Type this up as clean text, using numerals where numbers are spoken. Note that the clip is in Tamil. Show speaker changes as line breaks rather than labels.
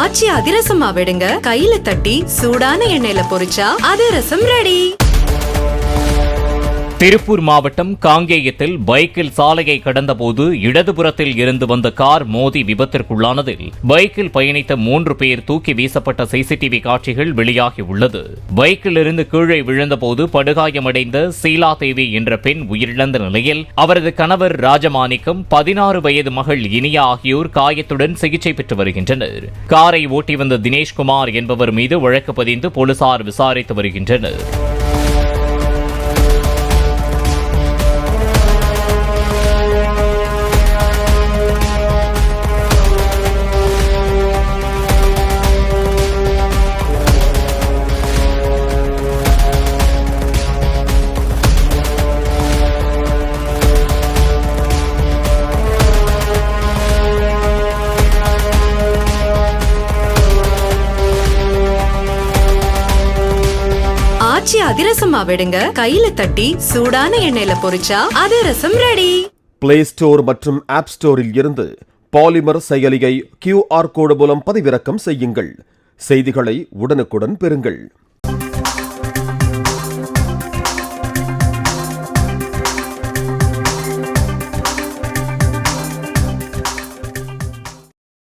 ஆச்சி அதிரசமா விடுங்க, கையில தட்டி சூடான எண்ணெயில பொரிச்சா அதிரசம் ரெடி.
திருப்பூர் மாவட்டம் காங்கேயத்தில் பைக்கில் சாலையை கடந்தபோது இடதுபுறத்தில் இருந்து வந்த கார் மோதி விபத்திற்குள்ளானதில் பைக்கில் பயணித்த 3 பேர் தூக்கி வீசப்பட்ட சிசிடிவி காட்சிகள் வெளியாகியுள்ளது. பைக்கில் இருந்து கீழே விழுந்தபோது படுகாயமடைந்த சீலா தேவி என்ற பெண் உயிரிழந்த நிலையில் அவரது கணவர் ராஜமாணிக்கம், 16 வயது மகள் இனியா ஆகியோர் காயத்துடன் சிகிச்சை பெற்று வருகின்றனர். காரை ஓட்டி வந்த தினேஷ்குமார் என்பவர் மீது வழக்கு பதிந்து போலீசார் விசாரித்து வருகின்றனர்.
ஆச்சி அதிரசமா விடுங்க, கையில தட்டி சூடான எண்ணெயில பொரிச்சா அதிரசம் ரெடி.
பிளே ஸ்டோர் மற்றும் ஆப் ஸ்டோரில் இருந்து பாலிமர் செயலியை QR கோடு மூலம் பதிவிறக்கம் செய்யுங்கள். செய்திகளை உடனுக்குடன் பெறுங்கள்.